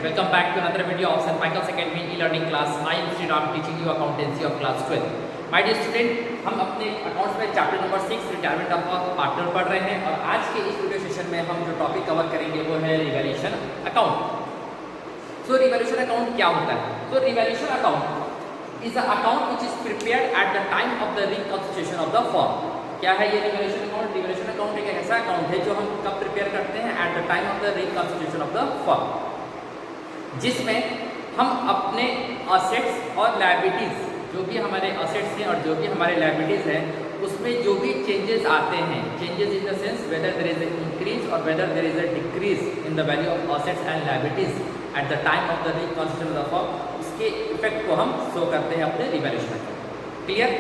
Welcome back to another video of St. Michael's Academy e-learning class. I am Sri Ram teaching you accountancy of class 12. My dear student, हम अपने accounts में chapter number 6 retirement of a partner पढ़ रहे हैं और आज के इस वीडियो सेशन में हम जो टॉपिक कवर करेंगे वो है रिवैल्यूएशन अकाउंट। सो रिवैल्यूएशन अकाउंट क्या होता है? तो revaluation account is a account which is prepared eight the time of the reconstitution of the firm. क्या है ये रिवैल्यूएशन अकाउंट? रिवैल्यूएशन अकाउंट एक ऐसा अकाउंट है जो हम कब प्रिपेयर करते हैं? Eight the time of the reconstitution of the firm, जिसमें हम अपने असेट्स और लायबिलिटीज, जो भी हमारे असेट्स हैं और जो भी हमारे लायबिलिटीज हैं, उसमें जो भी चेंजेस आते हैं, changes in the sense whether there is a increase और whether there is a decrease in the value of assets and liabilities at the time of the reconstitution of the firm, उसके effect को हम show करते हैं अपने revaluation account. Clear?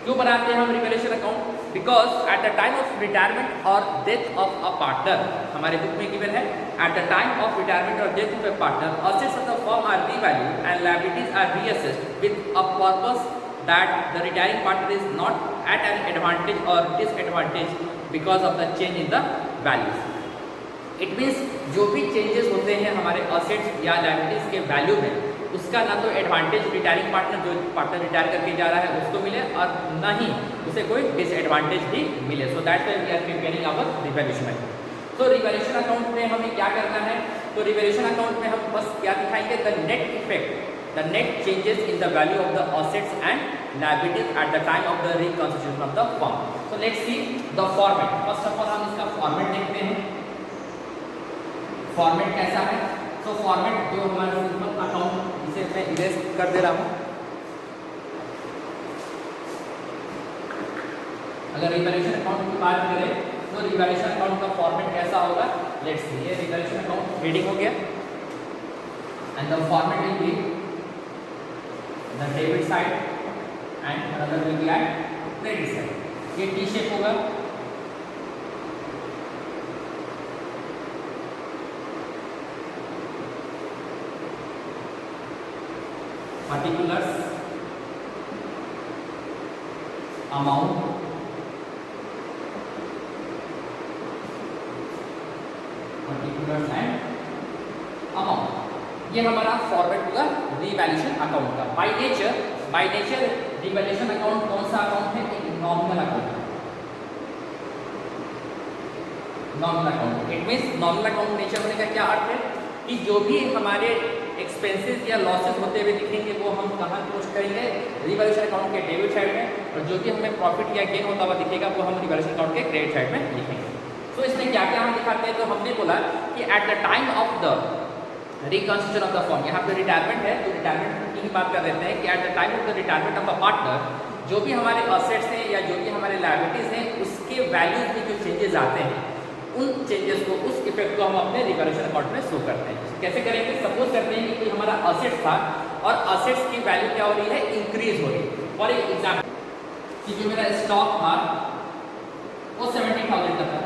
क्यों बनाते हैं हम revaluation account? Because at the time of retirement और डेथ ऑफ अ पार्टनर, हमारे बुक में गिवन है at the time of retirement और death of a partner, assets of the firm are revalued and liabilities are reassessed with a purpose that the retiring partner is not at an advantage और disadvantage because of the change in the values. It means जो भी changes होते हैं हमारे assets या liabilities के value में, उसका ना तो एडवांटेज रिटायरिंग पार्टनर, जो पार्टनर रिटायर करके जा रहा है, उसको मिले और ना ही उसे कोई डिसएडवांटेज भी मिले। So that's why we are preparing our revaluation account. तो रिवैल्यूएशन अकाउंट में हमें क्या करना है? तो रिवैल्यूएशन अकाउंट में हम बस क्या दिखाएंगे? The net effect, the net changes in the value of the assets and liabilities at the time of the reconstitution of the firm. So let's see the format. First of all हम इसका format देखते हैं। Format कैसा है? तो format जो हमारा simple account, इसे मैं इरेज कर दे रहा हूँ। अगर रिवैल्यूएशन अकाउंट की बात करें तो रिवैल्यूएशन अकाउंट का फॉर्मेट कैसा होगा? Let's see. ये रिवैल्यूएशन अकाउंट रीडिंग हो गया and the format will be the debit side and another will be at credit side. ये टी शेप होगा। particulars, amount, particulars and amount, ये हमारा फॉर्मेट होगा रिवैल्यूएशन अकाउंट का। बाय नेचर रिवैल्यूएशन अकाउंट कौन सा अकाउंट है? एक nominal account. Nominal account it means nominal account nature होने का क्या अर्थ है कि जो भी हमारे एक्सपेंसेस या लॉसेस होते हुए दिखेंगे वो हम कहाँ पोस्ट करेंगे? रिवैल्यूएशन अकाउंट के डेबिट साइड में, और जो भी हमें प्रॉफिट या गेन होता हुआ दिखेगा वो हम रिवैल्यूएशन अकाउंट के क्रेडिट साइड में लिखेंगे। तो इसमें क्या क्या हम दिखाते हैं? तो हमने बोला कि eight the time of the reconstitution of the firm, यहाँ पे रिटायरमेंट है तो रिटायरमेंट की बात कर देते हैं कि eight the time of the retirement of a partner, जो भी हमारे असेट्स हैं या जो भी हमारे लायबिलिटीज हैं, उसके वैल्यूज में जो चेंजेस आते हैं, उन चेंजेस को, उस इफेक्ट को हम अपने रिवैल्यूएशन अकाउंट में शो करते हैं। कैसे करेंगे? सपोज करते हैं कि कोई हमारा असेट्स था और असेट्स की वैल्यू क्या हो रही है? इंक्रीज हो रही है। फॉर एग्जाम्पल कि जो मेरा स्टॉक था वो 70,000 का था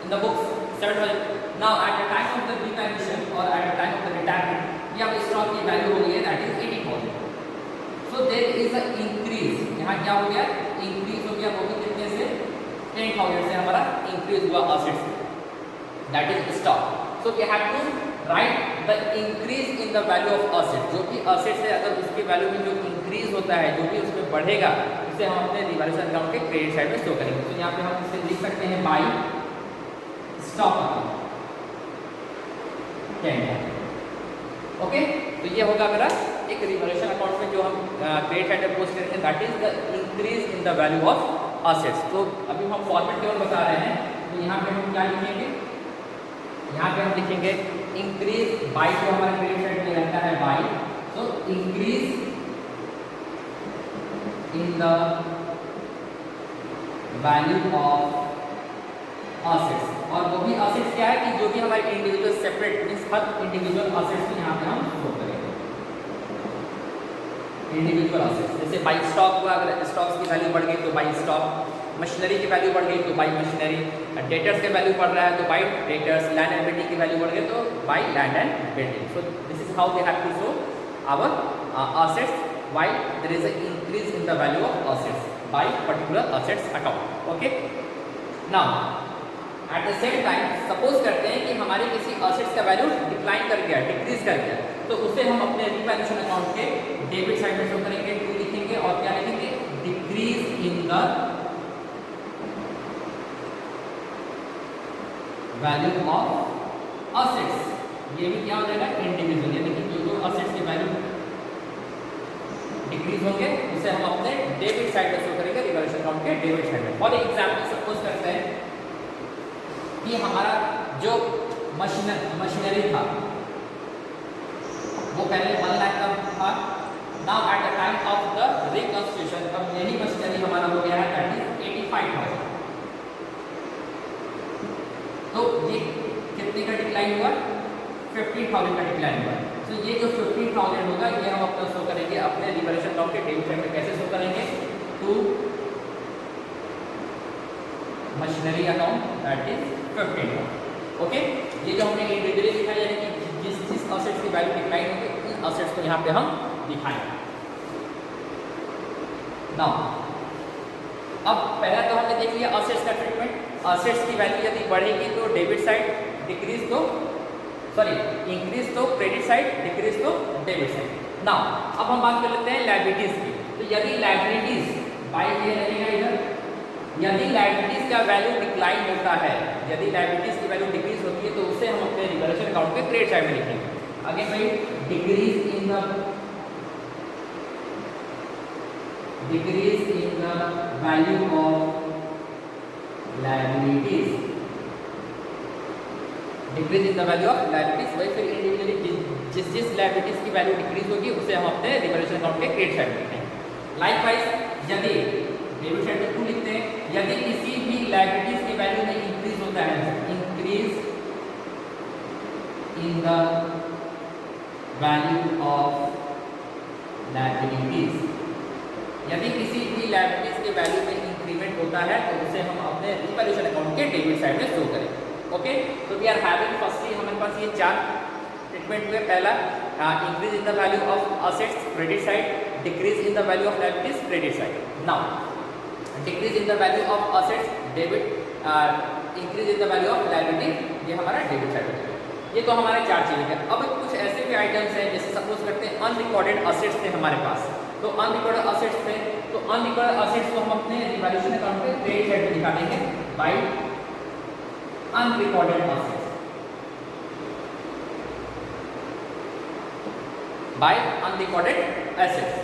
in the books, 7,000। Now at the time of the revaluation और at the time of the retirement, ये अब स्टॉक की वैल्यू हो गई है that is 80,000। So there is a increase. यहाँ क्या हो गया? इंक्रीज हो गया। वो भी कितने से? 10,000 से हमारा इंक्रीज हुआ assets, that is stock. So we have to write the increase in the value of asset. जो भी असेट्स है, अगर उसके वैल्यू में जो इंक्रीज होता है, जो भी उसमें बढ़ेगा, उसे हम अपने रिवैल्यूएशन अकाउंट के क्रेडिट साइड में शो करेंगे। तो यहाँ पे हम इसे लिख सकते हैं बाय स्टॉक अकाउंट 10,000। ओके, तो ये होगा मेरा एक रिवैल्यूएशन अकाउंट में जो हम क्रेडिट साइड में पोस्ट करेंगे, that is the increase in the value of assets. तो अभी हम फॉर्मेट केवल बता रहे हैं, तो यहाँ पे हम क्या लिखेंगे? यहाँ पे हम लिखेंगे इंक्रीज बाय, जो हमारे क्रेडिट साइड में रहता है बाय, तो increase in the value of assets. और वो भी असेट्स क्या है कि जो भी हमारे इंडिविजुअल सेपरेट मीन्स हर इंडिविजुअल असेट्स को यहाँ पे हम शो करेंगे। इंडिविजुअल असेट्स जैसे बाई स्टॉक हुआ, अगर स्टॉक्स की वैल्यू बढ़ गई तो बाई स्टॉक, मशीनरी की वैल्यू बढ़ गई तो बाई मशीनरी, डेटर्स की वैल्यू बढ़ रहा है तो by debtors, land and building की वैल्यू बढ़ गई तो by land and building. So this is how we have to show our assets why there is a increase in the value of assets by particular assets account. Okay, now at the same time suppose करते हैं कि हमारे किसी assets का value decline कर गया, decrease कर गया, तो उसे हम अपने रिवैल्यूएशन अकाउंट के डेबिट साइड में शो करेंगे, टू लिखेंगे और क्या लिखेंगे, decrease in the value of assets. ये भी क्या हो जाएगा, इंडिविजुअल, यानी कि जो असेट्स की वैल्यू डिक्रीज होंगे उसे हम अपने डेबिट साइड में शो करेंगे, रिवैल्यूएशन अकाउंट के डेबिट साइड में। फॉर एग्जांपल सपोज करते हैं कि हमारा जो मशीनरी था वो पहले 1 लाख का था। Now at the time of the reconstruction अब यही मशीनरी हमारा हो गया है दैट इज 85,000। तो ये कितने का डिक्लाइन हुआ, 15,000 का डिक्लाइन हुआ। तो ये जो 15,000 होगा ये हम अपना शो करेंगे अपने रिवैल्यूएशन अकाउंट के डेबिट साइड में। कैसे शो करेंगे, to machinery account that is 15,000। Okay, ये जो हमने इंडिविजुअली लिखा है, यानी कि जिस असेट्स की वैल्यू डिक्लाइन होगी उन असेट्स को यहाँ पे हम दिखाएंगे। नाउ अब पहला तो हमने देख लिया असेट्स का ट्रीटमेंट। असेट्स की वैल्यू यदि बढ़ेगी तो डेबिट साइड, डिक्रीज तो इंक्रीज तो क्रेडिट साइड, डिक्रीज तो डेबिट साइड। नाउ अब हम बात कर लेते हैं लायबिलिटीज की। तो यदि लायबिलिटीज बाय ये रहेगा इधर, यदि लायबिलिटीज का वैल्यू डिक्लाइन होता है, यदि लायबिलिटीज की वैल्यू डिक्रीज होती है तो उसे हम अपने रिवैल्यूएशन अकाउंट के क्रेडिट साइड में लिखेंगे। अगेन भाई decrease in the value of liabilities, decrease in the value of liabilities. वही फिर इंडिविजुअली जिस लायबिलिटीज की वैल्यू डिक्रीज होगी उसे हम अपने रिवैल्यूएशन अकाउंट के क्रेडिट साइड में लिखेंगे। लाइकवाइज यदि डेबिट साइड में 2 लिखते हैं, यदि किसी भी लायबिलिटीज की वैल्यू में इंक्रीज होता है, increase in the value of liabilities, यदि किसी भी लायबिलिटीज के वैल्यू में इंक्रीमेंट होता है तो उसे हम अपने रिवैल्यूएशन अकाउंट के डेबिट साइड में शो करेंगे। ओके, तो वी आर हैविंग फर्स्टली हमारे पास ये 4 ट्रीटमेंट हुए। पहला increase in the value of assets credit side, decrease in the value of liabilities credit side. Now decrease in the value of assets debit, increase in the value of liability, ये हमारा debit side है। ये तो हमारे 4 चीजें हैं। अब कुछ ऐसे भी आइटम्स हैं, जैसे सपोज करते हैं अनरिकॉर्डेड असेट्स थे हमारे पास। तो अनरिकॉर्डेड असेट्स थे, तो अनरिकॉर्डेड असेट्स को हम अपने रिवैल्यूएशन अकाउंट पे क्रेडिट साइड पे दिखा देंगे by unrecorded assets, by unrecorded assets.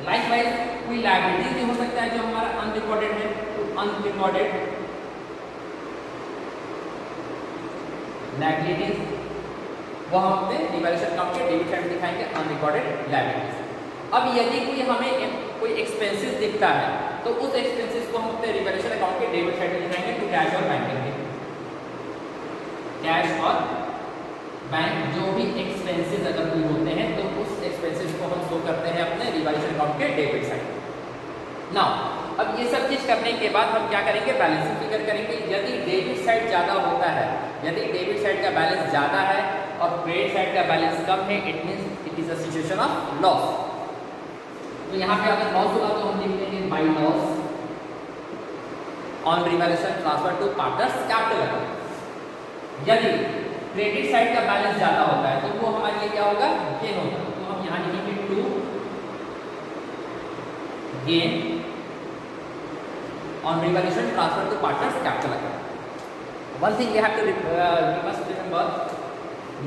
Likewise कोई लायबिलिटीज भी हो सकता है जो हमारा अनरिकॉर्डेड है, तो अनरिकॉर्डेड लायबिलिटीज वो हम अपने रिवैल्यूएशन अकाउंट के डेबिट साइड में दिखाएंगे, अनरिकॉर्डेड लायबिलिटीज। अब यदि कोई एक्सपेंसेस दिखता है तो उस एक्सपेंसेस को हम अपने रिवैल्यूएशन अकाउंट के डेबिट साइड में दिखाएंगे टू कैश और बैंक के। कैश और बैंक जो भी एक्सपेंसेस अगर कोई होते हैं तो उस एक्सपेंसेस को हम शो करते हैं अपने रिवैल्यूएशन अकाउंट के डेबिट साइड। नाउ अब ये सब चीज करने के बाद हम क्या करेंगे, बैलेंस फिगर करेंगे। यदि डेबिट साइड ज़्यादा होता है, यदि डेबिट साइड का बैलेंस ज़्यादा है और क्रेडिट साइड का बैलेंस कम है, it means it is a situation of loss. तो यहाँ पे अगर लॉस होगा तो हम लिख देंगे by loss on revaluation transfer to partners capital account. यदि क्रेडिट साइड का बैलेंस ज्यादा होता है तो वो हमारे लिए क्या होगा, गेन होगा। तो हम यहाँ लिखेंगे to gain on revaluation transfer to partners capital account. One thing we have to must remember,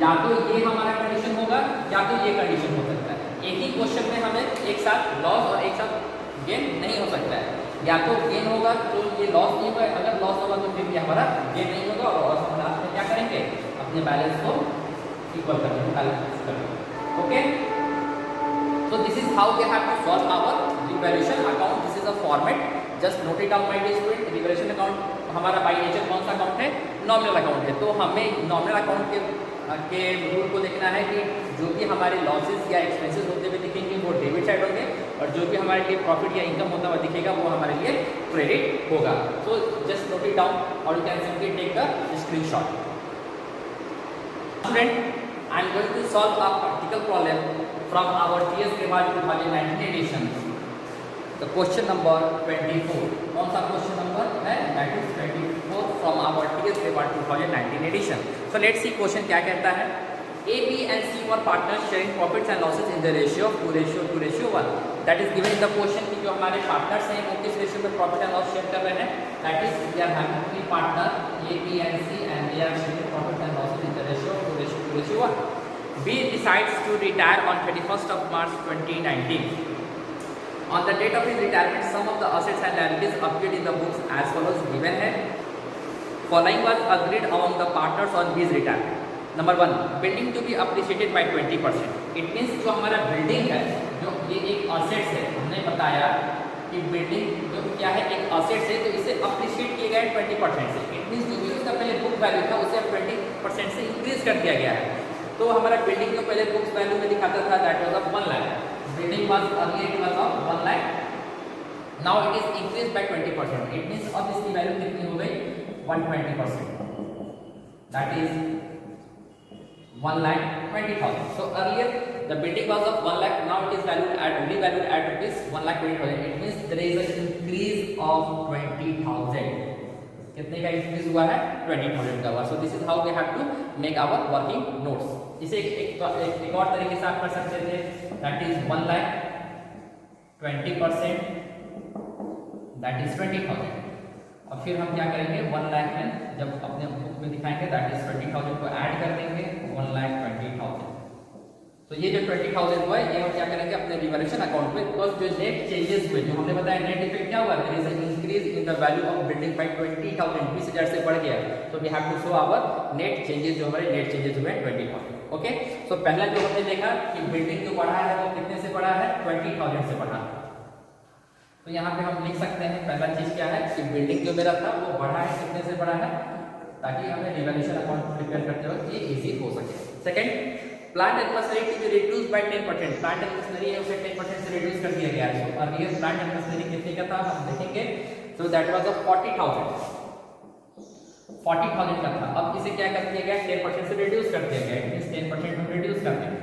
या तो ये हमारा कंडीशन होगा या तो ये कंडीशन हो सकता है। एक ही क्वेश्चन में हमें एक साथ लॉस और एक साथ गेन नहीं हो सकता है। या तो गेन होगा तो ये लॉस नहीं होगा, अगर लॉस होगा तो फिर ये हमारा गेन नहीं होगा और हम लास्ट में क्या करेंगे, अपने बैलेंस को इक्वल कर देंगे, बैलेंस कर देंगे। Okay, so this is how we have to solve our revaluation account. This is a format, just note it down my dear student. revaluation account हमारा बाय नेचर कौन सा अकाउंट है, nominal account है। तो हमें nominal account के rule को देखना है कि जो भी हमारे लॉसेस या एक्सपेंसेस होते हुए दिखेंगे वो डेबिट साइड होंगे और जो भी हमारे लिए प्रॉफिट या इनकम होता हुआ दिखेगा वो हमारे लिए क्रेडिट होगा। So just note it down और you can simply take the screenshot. Student, I am going to solve a practical problem from our TS ट्रिमार्ट 2019 एडिशन। तो क्वेश्चन नंबर 24, कौन सा क्वेश्चन नंबर है, that is 24 from our TS paper 2019 edition. So let's see question क्या कहता है. A, B and C were partners sharing profits and losses in the ratio of 2:1. That is given in the question कि जो हमारे partners हैं वो किस ratio में profit and loss share कर रहे हैं. That is we are having three partner A, B and C and they are sharing profits and losses in the ratio of 2:1. B decides to retire on 31st of March 2019. On the date of his retirement, some of the assets and liabilities appeared in the books as follows. Given है. Following was agreed among the partners on his retirement. Number 1, building to be appreciated by 20%. It means जो हमारा building है, जो ये एक assets है, हमने बताया कि बिल्डिंग जो क्या है एक असेट्स है, तो इसे अप्रिशिएट किया गया है 20% से. इट मीन्स जो भी उसका पहले बुक वैल्यू था उसे 20% से इंक्रीज कर दिया गया है. तो हमारा बिल्डिंग जो पहले बुक्स वैल्यू में दिखाता था that was of 1 lakh. Building was earlier it was of 1 lakh. Now it is increase by 20%. It means अब इसकी वैल्यू कितनी हो गई 120%. That is 1,20,000. So earlier the building was of 1 lakh. Now it is revalued at rupees 1,20,000. It means there is an increase of 20,000. कितने का increase हुआ है 20,000 का हुआ. So this is how we have to make our working notes. इसे एक और तरीके से आप कर सकते थे. That is 1 lakh 20%. That is 20,000. और फिर हम क्या करेंगे 1 लाख में जब अपने बुक में दिखाएंगे दैट इज 20,000 को ऐड कर देंगे 1,20,000. तो ये जो 20,000 हुआ है ये हम क्या करेंगे अपने रिवैल्यूएशन अकाउंट में. बिकॉज जो नेट चेंजेस हुए जो हमने बताया नेट इफेक्ट क्या हुआ there is an increase in the value of building by 20,000. 20,000 से बढ़ गया. तो we have to show our net changes. जो हमारे नेट चेंजेस हुए 20,000. ओके. सो पहला जो हमने देखा कि बिल्डिंग जो बढ़ा है वो कितने से बढ़ा है 20,000 से बढ़ा. तो यहाँ पे हम लिख सकते हैं पहला चीज क्या है कि बिल्डिंग जो मेरा था वो बढ़ा है कितने से बढ़ा है ताकि हमें रिवैल्यूएशन अकाउंट प्रिपेयर करते वक्त ये इजी हो सके. Second, plant and machinery to be reduce by 10%. Plant and machinery है उसे 10% से रिड्यूस कर दिया गया है. So earlier plant and machinery कितने का था हम देखेंगे. सो दैट वाज ऑफ 40,000 का था. अब इसे क्या कर दिया गया 10% से रिड्यूस कर दिया गया. इट मींस 10% हम रिड्यूस कर देंगे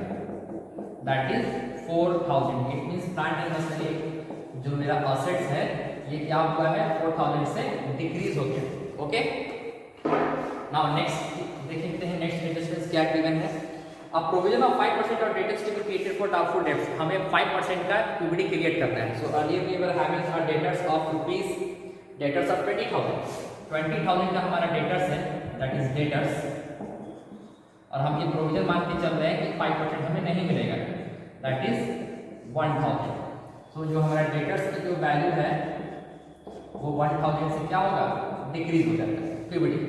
that is 4,000. It means plant and machinery जो मेरा असेट्स है ये क्या हुआ है 4,000 से डिक्रीज हो गया. ओके. नाउ नेक्स्ट देखते हैं नेक्स्ट एडजस्टमेंट्स क्या गिवन है. अब provision of 5% of debtors to be created for doubtful debts. हमें 5% का पीवीडी क्रिएट करना है. So earlier we were having a debtors of debtors of 20,000 का हमारा डेटर्स है दैट इज डेटर्स. और हम ये प्रोविजन मान के चल रहे हैं कि 5% हमें नहीं मिलेगा दैट इज 1,000. तो जो हमारा डेटर्स की जो वैल्यू है वो 1,000 से क्या होगा डिक्रीज हो जाता है PVD.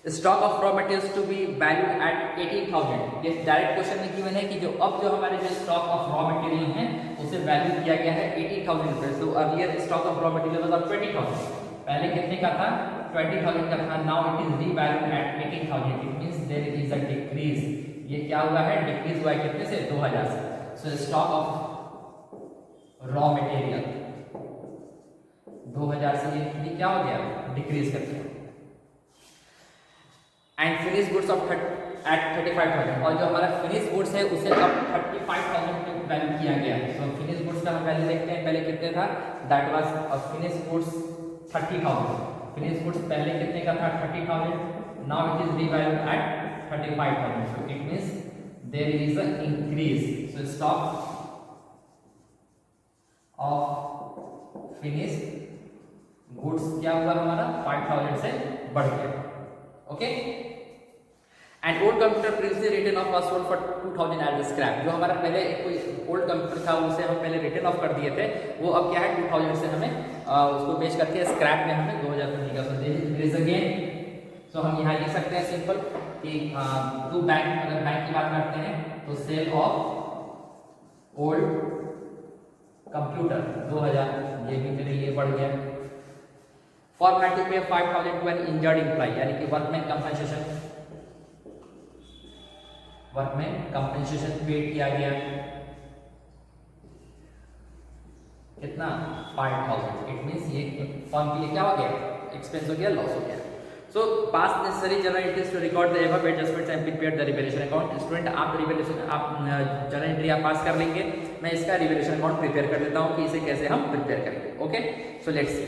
Stock of raw materials to be valued at 18,000. ये डायरेक्ट क्वेश्चन में गिवन है कि जो अब जो हमारे जो स्टॉक ऑफ रॉ मटेरियल है उसे वैल्यू किया गया है 18,000 रुपए. तो earlier stock of raw material was of 20,000. पहले कितने का था 20,000 का था. Now it is revalued at 18,000. It means there is a decrease. ये क्या हुआ है डिक्रीज हुआ है कितने से 2,000 से. So stock of raw material 2,000 से ये क्या हो गया डिक्रीज कर दिया. And finish goods of at 35,000. और जो हमारा फिनिश गुड्स है उसे अब 35,000 पे वैल्यू किया गया है. तो फिनिश गुड्स का हम वैल्यू देखते हैं पहले कितने था that was finish goods 30,000. Finish goods पहले कितने का था 30,000. Now it is revalued at 35,000. So it means there is a increase. So stock of finish goods क्या हुआ हमारा 5,000 से बढ़ गया. Okay. And old computer previously written off was sold for 2,000 as scrap. जो हमारा पहले कोई ओल्ड कंप्यूटर था उसे हम पहले रिटन ऑफ कर दिए थे वो अब क्या है 2,000 से हमें उसको बेच करके स्क्रैप में हमें 2,000 रुपये का. So there is again. So हम यहाँ लिख सकते हैं सिंपल कि टू बैंक अगर बैंक की बात करते हैं तो सेल ऑफ ओल्ड कंप्यूटर 2,000 ये भी मेरे लिए बढ़ गया. फॉर टू पे 5,000 टू एन इंजर्ड एम्प्लॉय यानी कि वर्कमैन कंपनसेशन पे किया गया कितना 5,000. इट मींस ये फर्म के लिए क्या हो गया एक्सपेंस हो गया लॉस हो गया. So pass necessary journal entries to record the above adjustments and prepare the revaluation account. Student आप रिवैल्यूएशन आप जर्नल एंट्री आप पास कर लेंगे. मैं इसका रिवैल्यूएशन अकाउंट प्रिपेयर कर देता हूं कि इसे कैसे हम प्रिपेयर करेंगे. ओके. So let's see.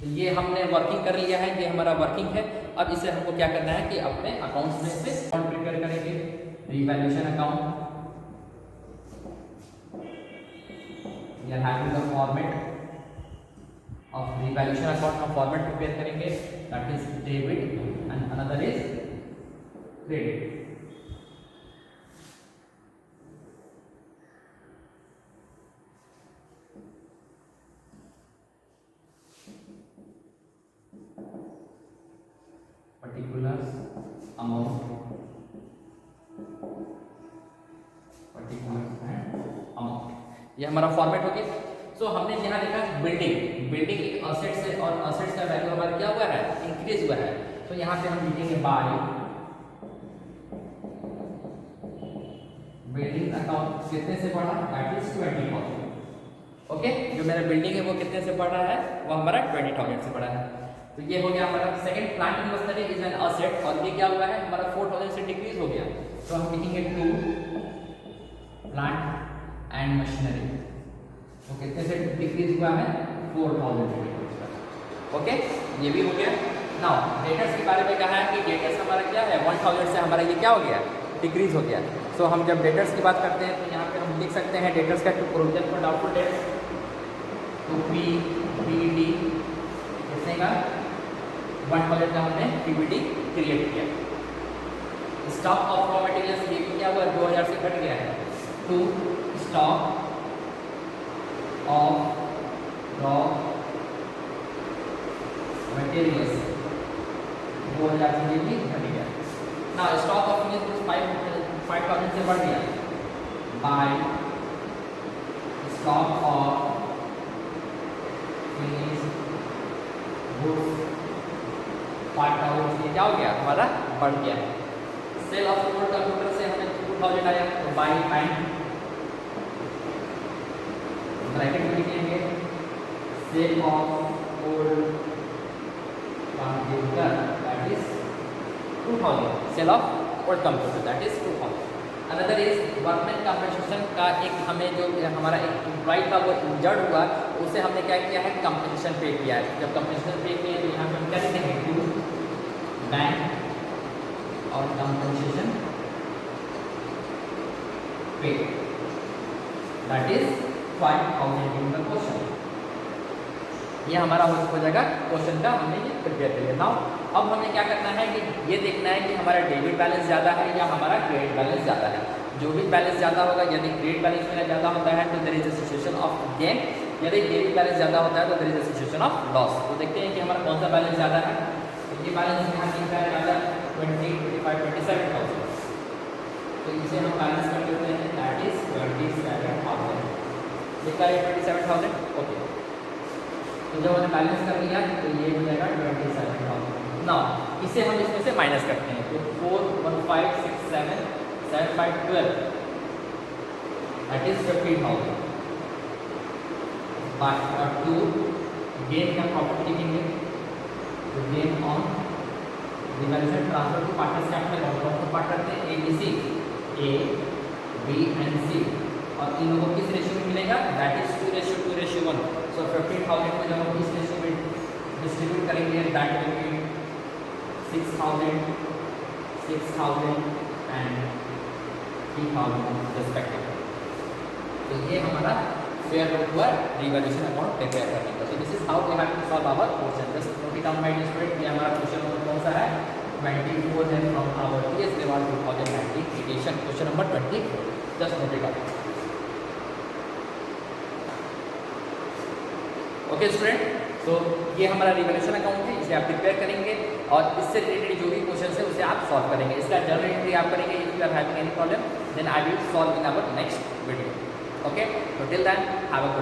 तो ये हमने वर्किंग कर लिया है, ये हमारा वर्किंग है। अब इसे हमको क्या करना है कि अपने अकाउंट्स में से अकाउंट प्रिपेयर करेंगे, revaluation account. We are having the format of revaluation account का format prepare करेंगे, that is debit and another is credit. Particulars amount, particulars and amount, ये हमारा फॉर्मेट हो गया। सो हमने यहाँ देखा बिल्डिंग, बिल्डिंग एक असेट्स है और असेट्स का वैल्यू हमारा क्या हुआ है, इंक्रीज हुआ है। तो यहाँ पे हम लिखेंगे बाय बिल्डिंग अकाउंट कितने से बढ़ा, दैट इज 20,000। ओके, जो मेरा बिल्डिंग है वो कितने से बढ़ा है, वो हमारा 20,000 से बढ़ा है। तो ये हो गया हमारा second. Plant and machinery is an asset, और ये क्या हुआ है हमारा 4,000 से डिक्रीज हो गया। तो हम लिखेंगे टू प्लांट एंड मशीनरी, तो कितने से डिक्रीज हुआ है, 4,000 से डिक्रीज हुआ। ओके, ये भी हो गया। नाउ डेटर्स के बारे में कहा है कि डेटर्स हमारा क्या है, 1,000 से हमारा ये क्या हो गया, डिक्रीज हो गया। सो हम जब डेटर्स की बात करते हैं तो यहाँ पे हम लिख सकते हैं डेटर्स का प्रोविजन फॉर डाउटफुल डेट्स, तो PDD कितने का, 1,000 का हमने PBT क्रिएट किया। स्टॉक ऑफ रॉ मटेरियल्स ये भी क्या हुआ, 2,000 से घट गया है, to stock of raw materials 2,000 से ये भी घट गया। ना स्टॉक ऑफ फिनिश गुड्स 5,000 से बढ़ गया, by stock of finish goods 5,000 से क्या हो गया, हमारा बढ़ गया। सेल ऑफ ओल्ड कंप्यूटर से हमें 2,000 आया, तो बाय टाइम ब्रैकेट में लिखेंगे sale of old computer that is 2,000, sale of old computer that is 2,000। Another is workman compensation का एक हमें जो हमारा एक एम्प्लॉय था वो इंजर्ड हुआ, उसे हमने क्या किया है, कंपनसेशन पे किया है। जब कंपनसेशन पे किया तो यहाँ पे हम क्या लिखेंगे, टू बैंक और कंपनसेशन पे that is 5,000 in the question. ये हमारा हो जाएगा क्वेश्चन का, हमने ये प्रिपेयर कर लिया। नाउ अब हमें क्या करना है कि ये देखना है कि हमारा डेबिट बैलेंस ज़्यादा है या हमारा क्रेडिट बैलेंस ज़्यादा है। जो भी बैलेंस ज़्यादा होगा, यदि क्रेडिट बैलेंस मेरा ज़्यादा होता है तो there is a situation of gain, यदि डेबिट बैलेंस ज़्यादा होता है तो there is a situation of loss. तो देखते हैं कि हमारा कौन सा बैलेंस ज़्यादा है। तो ये बैलेंस यहाँ दिख रहा है ज़्यादा 20, 25, 27,000, तो इसे हम बैलेंस कर देते हैं, दैट इज 27,000। लिखा है 27,000। ओके, तो जब हमने बैलेंस कर लिया तो ये हो जाएगा 27,000। नाउ इसे हम इसमें से माइनस करते हैं, तो 4, 1, 5, 6, 7, 7, 5, 12 दैट इज 15,000। और 2 गेन का प्रॉफिट लिखेंगे, तो gain on revaluation transfer to partners capital, और कौन सा पार्टनर थे, ABC, A, B and C, और इन लोगों को किस रेशियो में मिलेगा, दैट इज 2:1। सो 15,000 को जब हम इस रेशियो में डिस्ट्रीब्यूट करेंगे that will be 6,000, 6,000 and 3,000 respectively. तो ये हमारा फेयर वैल्यू हुआ रिवैल्यूएशन अकाउंट प्रिपेयर करने का। So this is how we have to solve our question. Just note it down my dear student, ये हमारा क्वेश्चन नंबर कौन सा है, 24 है from our TS Level 2019 edition, question number 24। Just note it down. Okay student, तो ये हमारा revaluation account है, इसे आप प्रिपेयर करेंगे और इससे रिलेटेड जो भी क्वेश्चन है उसे आप सॉल्व करेंगे। इसका जर्नल एंट्री आप करेंगे। If you are having any problem then I will solve in our next video. Okay, तो टिल देन हैव अ